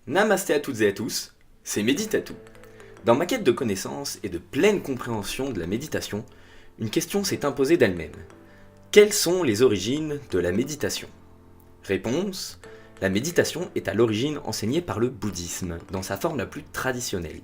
Namasté à toutes et à tous, c'est Méditatou. Dans ma quête de connaissances et de pleine compréhension de la méditation, une question s'est imposée d'elle-même. Quelles sont les origines de la méditation ? Réponse : la méditation est à l'origine enseignée par le bouddhisme, dans sa forme la plus traditionnelle.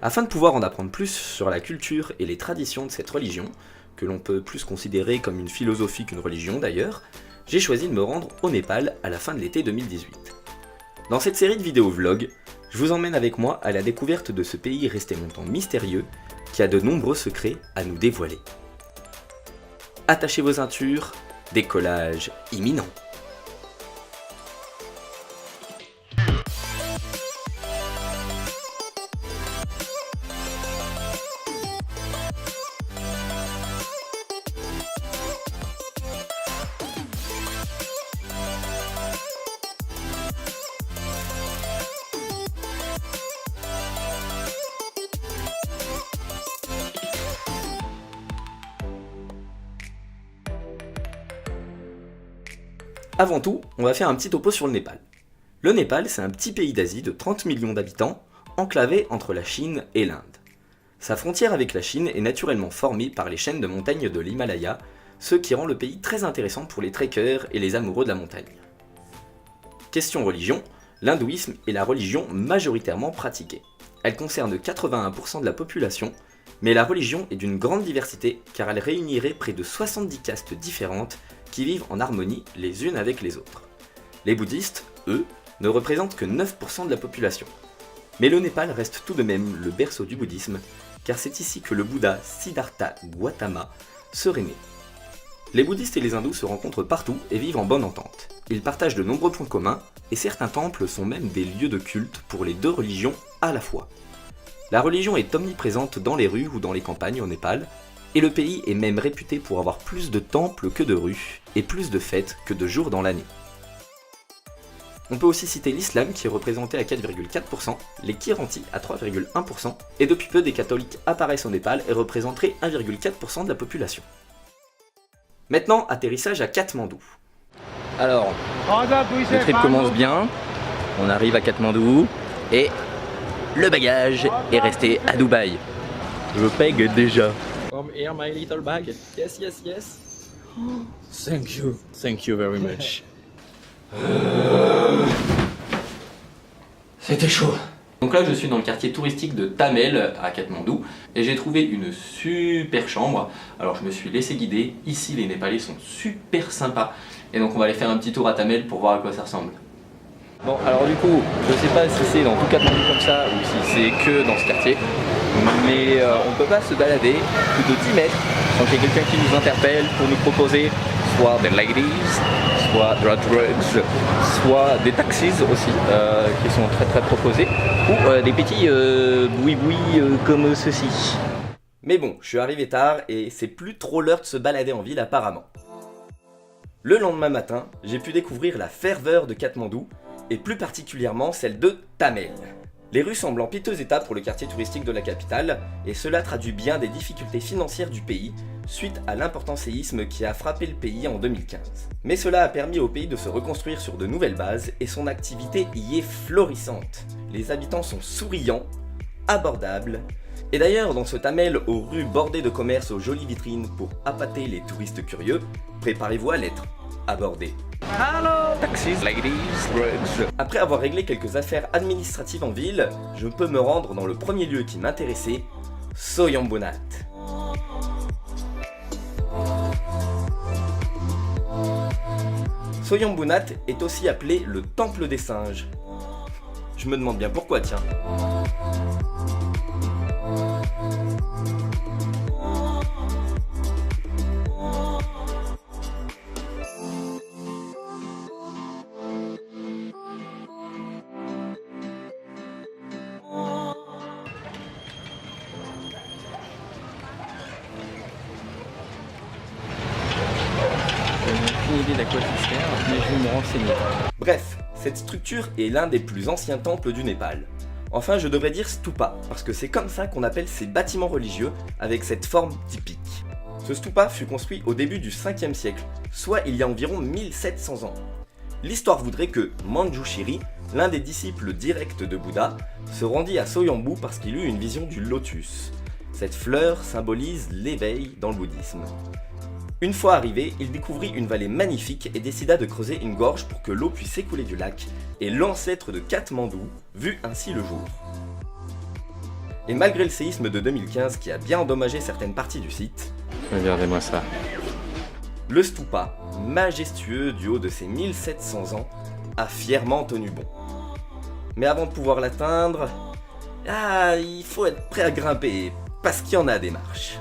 Afin de pouvoir en apprendre plus sur la culture et les traditions de cette religion, que l'on peut plus considérer comme une philosophie qu'une religion d'ailleurs, j'ai choisi de me rendre au Népal à la fin de l'été 2018. Dans cette série de vidéos vlogs, je vous emmène avec moi à la découverte de ce pays resté longtemps mystérieux, qui a de nombreux secrets à nous dévoiler. Attachez vos ceintures, décollage imminent. Avant tout, on va faire un petit topo sur le Népal. Le Népal, c'est un petit pays d'Asie de 30 millions d'habitants, enclavé entre la Chine et l'Inde. Sa frontière avec la Chine est naturellement formée par les chaînes de montagnes de l'Himalaya, ce qui rend le pays très intéressant pour les trekkers et les amoureux de la montagne. Question religion, l'hindouisme est la religion majoritairement pratiquée. Elle concerne 81% de la population, mais la religion est d'une grande diversité car elle réunirait près de 70 castes différentes qui vivent en harmonie les unes avec les autres. Les bouddhistes, eux, ne représentent que 9% de la population. Mais le Népal reste tout de même le berceau du bouddhisme, car c'est ici que le Bouddha Siddhartha Gautama serait né. Les bouddhistes et les hindous se rencontrent partout et vivent en bonne entente. Ils partagent de nombreux points communs, et certains temples sont même des lieux de culte pour les deux religions à la fois. La religion est omniprésente dans les rues ou dans les campagnes au Népal, et le pays est même réputé pour avoir plus de temples que de rues, et plus de fêtes que de jours dans l'année. On peut aussi citer l'islam qui est représenté à 4,4%, les Kiranti à 3,1%, et depuis peu des catholiques apparaissent au Népal et représenteraient 1,4% de la population. Maintenant, atterrissage à Katmandou. Alors, le trip commence bien, on arrive à Katmandou, et le bagage est resté à Dubaï. Je paye déjà. Come here my little bag. Yes, yes, yes. Thank you very much. C'était chaud. Donc là je suis dans le quartier touristique de Thamel à Katmandou et j'ai trouvé une super chambre. Alors je me suis laissé guider, ici les Népalais sont super sympas. Et donc on va aller faire un petit tour à Thamel pour voir à quoi ça ressemble. Bon, alors du coup, je sais pas si c'est dans tout Katmandou comme ça ou si c'est que dans ce quartier, mais on peut pas se balader plus de 10 mètres sans qu'il y ait quelqu'un qui nous interpelle pour nous proposer soit des ladies, soit de la drugs, soit des taxis aussi, qui sont très très proposés, ou des petits boui-boui comme ceci. Mais bon, je suis arrivé tard et c'est plus trop l'heure de se balader en ville apparemment. Le lendemain matin, j'ai pu découvrir la ferveur de Katmandou, et plus particulièrement celle de Thamel. Les rues semblent en piteux état pour le quartier touristique de la capitale, et cela traduit bien des difficultés financières du pays, suite à l'important séisme qui a frappé le pays en 2015. Mais cela a permis au pays de se reconstruire sur de nouvelles bases, et son activité y est florissante. Les habitants sont souriants, abordables, et d'ailleurs dans ce Thamel aux rues bordées de commerces aux jolies vitrines pour appâter les touristes curieux, préparez-vous à l'être abordé. Hello, taxis, ladies, drugs. Après avoir réglé quelques affaires administratives en ville, je peux me rendre dans le premier lieu qui m'intéressait, Soyambunat. Soyambunat est aussi appelé le temple des singes. Je me demande bien pourquoi, tiens. Idée d'à quoi tout faire, mais je vais me renseigner. Bref, cette structure est l'un des plus anciens temples du Népal. Enfin, je devrais dire stupa, parce que c'est comme ça qu'on appelle ces bâtiments religieux avec cette forme typique. Ce stupa fut construit au début du 5e siècle, soit il y a environ 1700 ans. L'histoire voudrait que Manjushri, l'un des disciples directs de Bouddha, se rendit à Soyambu parce qu'il eut une vision du lotus. Cette fleur symbolise l'éveil dans le bouddhisme. Une fois arrivé, il découvrit une vallée magnifique et décida de creuser une gorge pour que l'eau puisse s'écouler du lac, et l'ancêtre de Katmandou vut ainsi le jour. Et malgré le séisme de 2015 qui a bien endommagé certaines parties du site, regardez-moi ça. Le stupa, majestueux du haut de ses 1700 ans, a fièrement tenu bon. Mais avant de pouvoir l'atteindre, il faut être prêt à grimper, parce qu'il y en a des marches.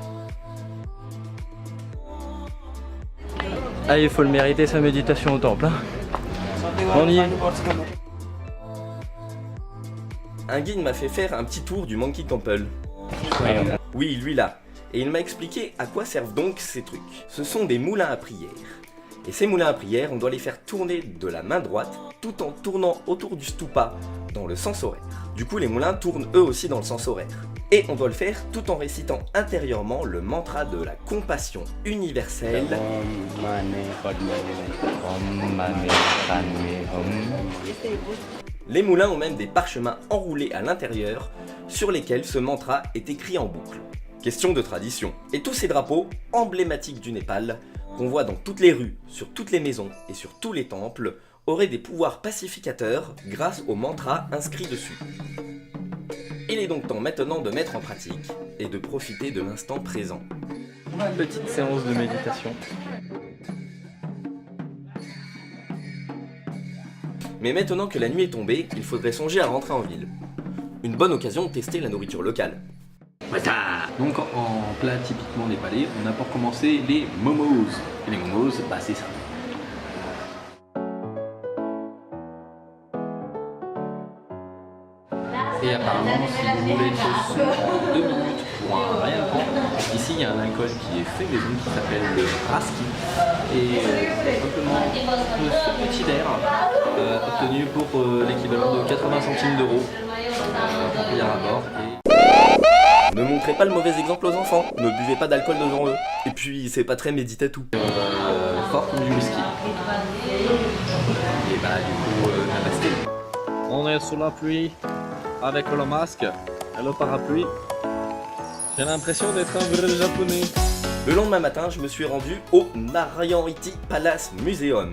Ah, il faut le mériter sa méditation au temple. Hein. On y est. Un guide m'a fait faire un petit tour du Monkey Temple. Oui, lui là. Et il m'a expliqué à quoi servent donc ces trucs. Ce sont des moulins à prière. Et ces moulins à prière, on doit les faire tourner de la main droite tout en tournant autour du stupa dans le sens horaire. Du coup, les moulins tournent eux aussi dans le sens horaire. Et on doit le faire tout en récitant intérieurement le mantra de la compassion universelle. Les moulins ont même des parchemins enroulés à l'intérieur sur lesquels ce mantra est écrit en boucle. Question de tradition. Et tous ces drapeaux emblématiques du Népal, qu'on voit dans toutes les rues, sur toutes les maisons et sur tous les temples, auraient des pouvoirs pacificateurs grâce au mantra inscrit dessus. Il est donc temps maintenant de mettre en pratique et de profiter de l'instant présent. Petite séance de méditation. Mais maintenant que la nuit est tombée, il faudrait songer à rentrer en ville. Une bonne occasion de tester la nourriture locale. Donc en plat typiquement népalais, on a pour commencer les momos. Et les momos, c'est ça. Et apparemment, si vous voulez des choses en 2 minutes pour un rien de temps, ici il y a un alcool qui est fait maison qui s'appelle le Raski. Et simplement ce petit verre obtenu pour l'équivalent de 80 centimes d'euros pour payer à bord. Ne montrez pas le mauvais exemple aux enfants, ne buvez pas d'alcool devant eux. Et puis c'est pas très méditatou. Fort comme du whisky. Et bah du coup, namasté. On est sous la pluie avec le masque et le parapluie. J'ai l'impression d'être un vrai japonais. Le lendemain matin, je me suis rendu au Narayanriti Palace Museum.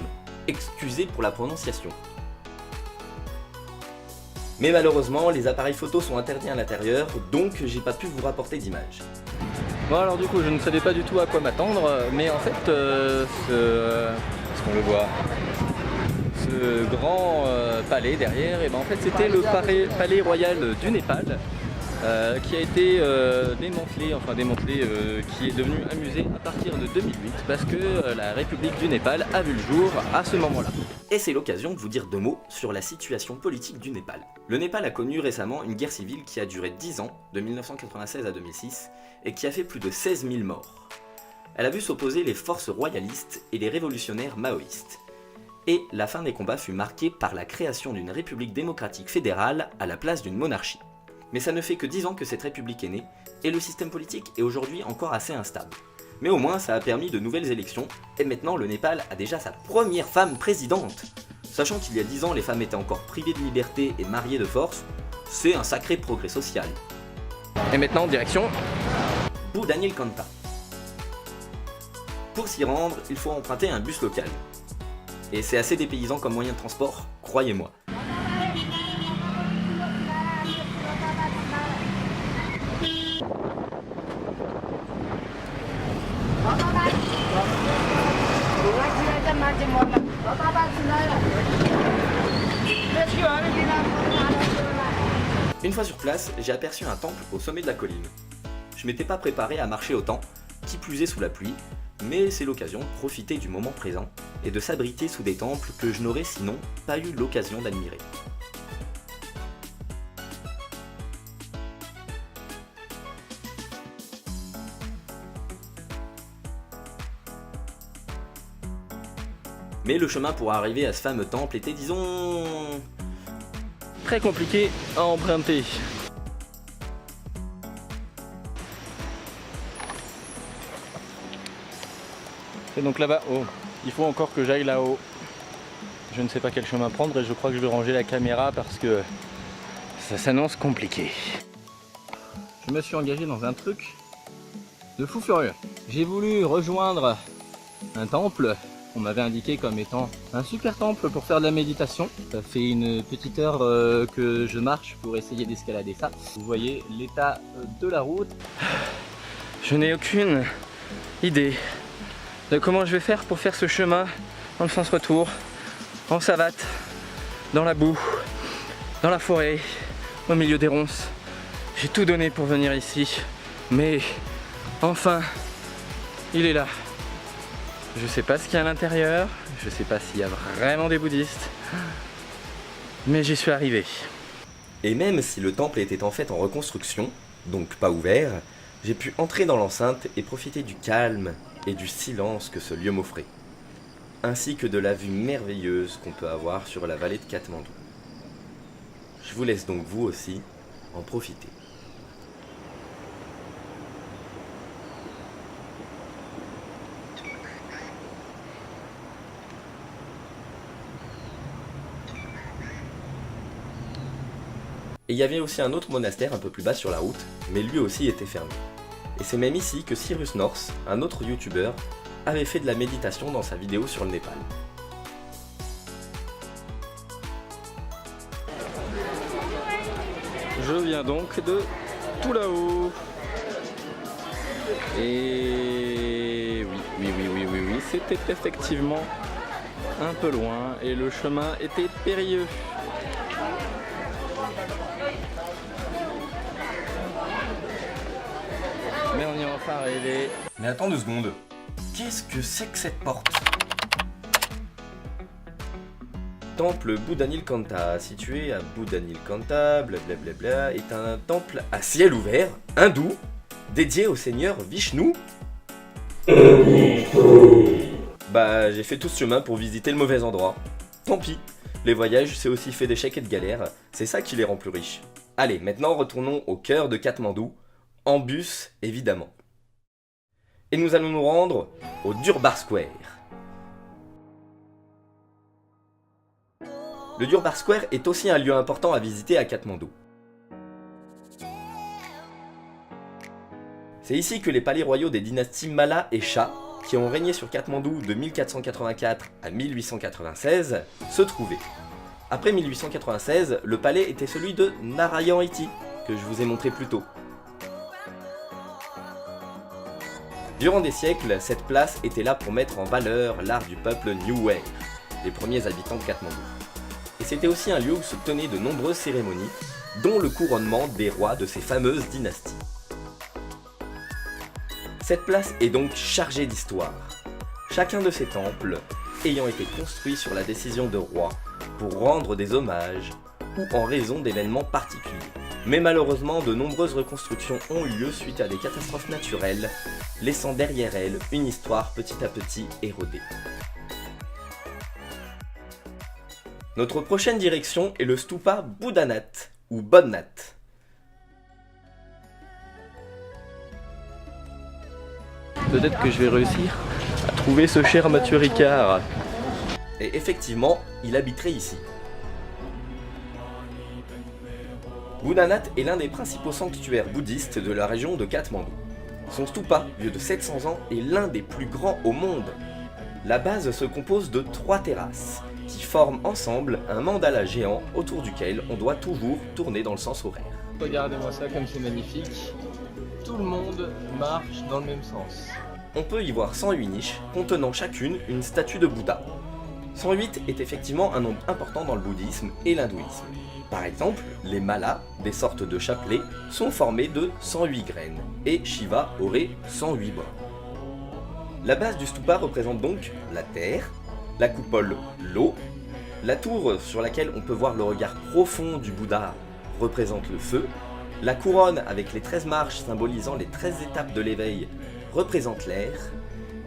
Excusez pour la prononciation. Mais malheureusement, les appareils photos sont interdits à l'intérieur, donc j'ai pas pu vous rapporter d'images. Bon alors du coup, je ne savais pas du tout à quoi m'attendre, mais en fait, est-ce qu'on le voit, ce grand palais derrière, et ben en fait c'était le palais royal du Népal, qui a été démantelé, qui est devenu un musée à partir de 2008 parce que la République du Népal a vu le jour à ce moment-là. Et c'est l'occasion de vous dire 2 mots sur la situation politique du Népal. Le Népal a connu récemment une guerre civile qui a duré 10 ans, de 1996 à 2006, et qui a fait plus de 16 000 morts. Elle a vu s'opposer les forces royalistes et les révolutionnaires maoïstes. Et la fin des combats fut marquée par la création d'une république démocratique fédérale à la place d'une monarchie. Mais ça ne fait que 10 ans que cette république est née, et le système politique est aujourd'hui encore assez instable. Mais au moins ça a permis de nouvelles élections, et maintenant le Népal a déjà sa première femme présidente. Sachant qu'il y a 10 ans les femmes étaient encore privées de liberté et mariées de force, c'est un sacré progrès social. Et maintenant, direction Daniel Kanta. Pour s'y rendre, il faut emprunter un bus local. Et c'est assez dépaysant comme moyen de transport, croyez-moi. Une fois sur place, j'ai aperçu un temple au sommet de la colline. Je m'étais pas préparé à marcher autant, qui plus est sous la pluie, mais c'est l'occasion de profiter du moment présent et de s'abriter sous des temples que je n'aurais sinon pas eu l'occasion d'admirer. Mais le chemin pour arriver à ce fameux temple était, disons, très compliqué à emprunter. Et donc là-bas, oh, il faut encore que j'aille là-haut. Je ne sais pas quel chemin prendre et je crois que je vais ranger la caméra parce que ça s'annonce compliqué. Je me suis engagé dans un truc de fou furieux. J'ai voulu rejoindre un temple qu'on m'avait indiqué comme étant un super temple pour faire de la méditation. Ça fait une petite heure que je marche pour essayer d'escalader ça. Vous voyez l'état de la route. Je n'ai aucune idée de comment je vais faire pour faire ce chemin dans le sens retour, en savate, dans la boue, dans la forêt, au milieu des ronces. J'ai tout donné pour venir ici, mais enfin, il est là. Je sais pas ce qu'il y a à l'intérieur, je sais pas s'il y a vraiment des bouddhistes, mais j'y suis arrivé. Et même si le temple était en fait en reconstruction, donc pas ouvert, j'ai pu entrer dans l'enceinte et profiter du calme et du silence que ce lieu m'offrait, ainsi que de la vue merveilleuse qu'on peut avoir sur la vallée de Katmandou. Je vous laisse donc vous aussi en profiter. Et il y avait aussi un autre monastère un peu plus bas sur la route, mais lui aussi était fermé. Et c'est même ici que Cyrus North, un autre youtubeur, avait fait de la méditation dans sa vidéo sur le Népal. Je viens donc de tout là-haut. Et oui, c'était effectivement un peu loin et le chemin était périlleux. Mais on y est enfin arrivé. Mais attends 2 secondes, qu'est-ce que c'est que cette porte? Temple Bouddha-Nilkantha, situé à Bouddha-Nilkantha, blablabla, est un temple à ciel ouvert, hindou, dédié au seigneur Vishnu. Bah, j'ai fait tout ce chemin pour visiter le mauvais endroit. Tant pis, les voyages c'est aussi fait d'échecs et de galères, c'est ça qui les rend plus riches. Allez, maintenant retournons au cœur de Katmandou, en bus évidemment. Et nous allons nous rendre au Durbar Square. Le Durbar Square est aussi un lieu important à visiter à Katmandou. C'est ici que les palais royaux des dynasties Malla et Shah, qui ont régné sur Katmandou de 1484 à 1896, se trouvaient. Après 1896, le palais était celui de Narayan Iti, que je vous ai montré plus tôt. Durant des siècles, cette place était là pour mettre en valeur l'art du peuple New Wave, les premiers habitants de Katmandou. Et c'était aussi un lieu où se tenaient de nombreuses cérémonies, dont le couronnement des rois de ces fameuses dynasties. Cette place est donc chargée d'histoire, chacun de ces temples ayant été construit sur la décision de rois pour rendre des hommages ou en raison d'événements particuliers. Mais malheureusement, de nombreuses reconstructions ont eu lieu suite à des catastrophes naturelles, laissant derrière elles une histoire petit à petit érodée. Notre prochaine direction est le stupa Buddhanath, ou Bodhnath. Peut-être que je vais réussir à trouver ce cher Mathieu Ricard. Et effectivement, il habiterait ici. Buddhanath est l'un des principaux sanctuaires bouddhistes de la région de Katmandou. Son stupa, vieux de 700 ans, est l'un des plus grands au monde. La base se compose de 3 terrasses, qui forment ensemble un mandala géant autour duquel on doit toujours tourner dans le sens horaire. Regardez-moi ça comme c'est magnifique. Tout le monde marche dans le même sens. On peut y voir 108 niches contenant chacune une statue de Bouddha. 108 est effectivement un nombre important dans le bouddhisme et l'hindouisme. Par exemple, les malas, des sortes de chapelets, sont formés de 108 graines, et Shiva aurait 108 bords. La base du stupa représente donc la terre, la coupole l'eau, la tour sur laquelle on peut voir le regard profond du Bouddha représente le feu, la couronne avec les 13 marches symbolisant les 13 étapes de l'éveil représente l'air,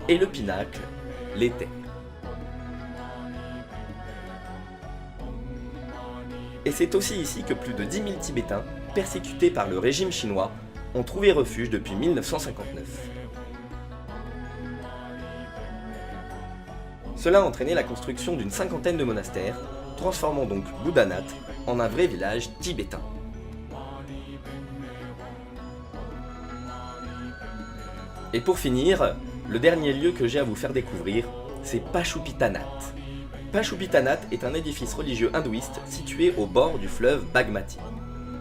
et le pinacle, l'éther. Et c'est aussi ici que plus de 10 000 Tibétains, persécutés par le régime chinois, ont trouvé refuge depuis 1959. Cela a entraîné la construction d'une cinquantaine de monastères, transformant donc Boudhanath en un vrai village tibétain. Et pour finir, le dernier lieu que j'ai à vous faire découvrir, c'est Pashupitanath. Pashupitanath est un édifice religieux hindouiste situé au bord du fleuve Bagmati.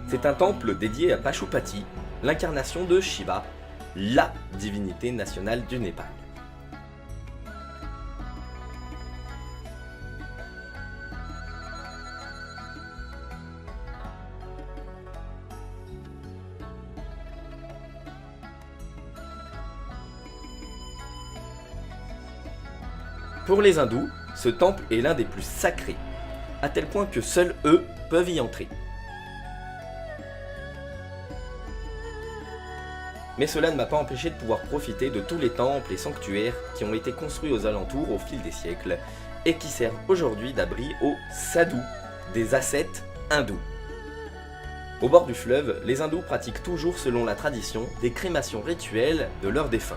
C'est un temple dédié à Pashupati, l'incarnation de Shiva, la divinité nationale du Népal. Pour les hindous, ce temple est l'un des plus sacrés, à tel point que seuls eux peuvent y entrer. Mais cela ne m'a pas empêché de pouvoir profiter de tous les temples et sanctuaires qui ont été construits aux alentours au fil des siècles et qui servent aujourd'hui d'abri aux sadhus, des ascètes hindous. Au bord du fleuve, les hindous pratiquent toujours selon la tradition des crémations rituelles de leurs défunts.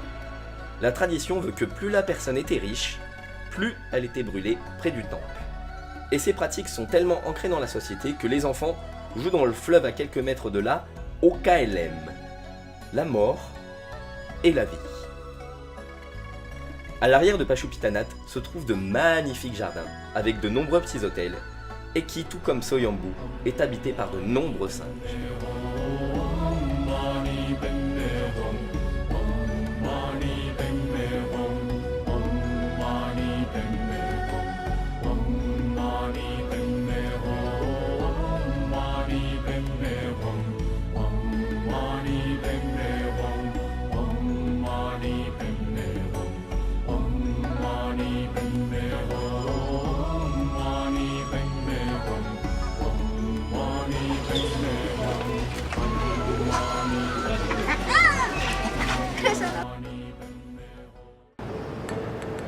La tradition veut que plus la personne était riche, plus elle était brûlée près du temple. Et ces pratiques sont tellement ancrées dans la société que les enfants jouent dans le fleuve à quelques mètres de là au KLM, la mort et la vie. À l'arrière de Pashupitanath se trouvent de magnifiques jardins avec de nombreux petits hôtels et qui, tout comme Soyambu, est habité par de nombreux singes.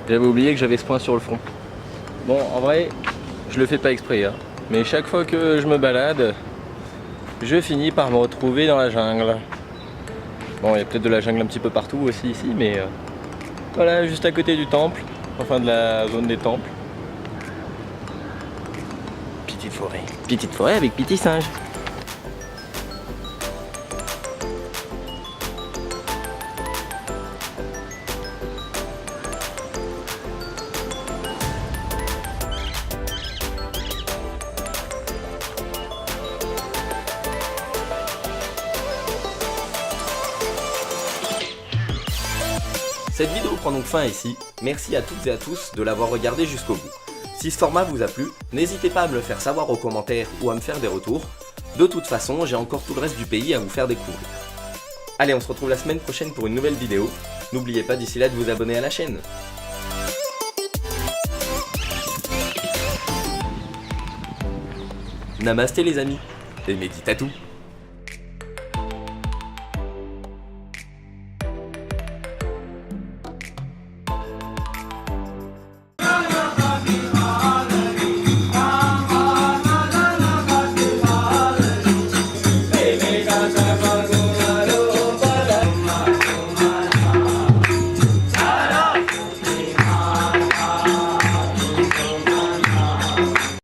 J'avais oublié que j'avais ce point sur le front. Bon, en vrai, je le fais pas exprès, hein. Mais chaque fois que je me balade, je finis par me retrouver dans la jungle. Bon, il y a peut-être de la jungle un petit peu partout aussi ici, mais voilà, juste à côté du temple, enfin de la zone des temples. Petite forêt avec petits singes. Cette vidéo prend donc fin ici, merci à toutes et à tous de l'avoir regardé jusqu'au bout. Si ce format vous a plu, n'hésitez pas à me le faire savoir aux commentaires ou à me faire des retours. De toute façon, j'ai encore tout le reste du pays à vous faire découvrir. Allez, on se retrouve la semaine prochaine pour une nouvelle vidéo. N'oubliez pas d'ici là de vous abonner à la chaîne. Namasté les amis, et méditatou. Hey,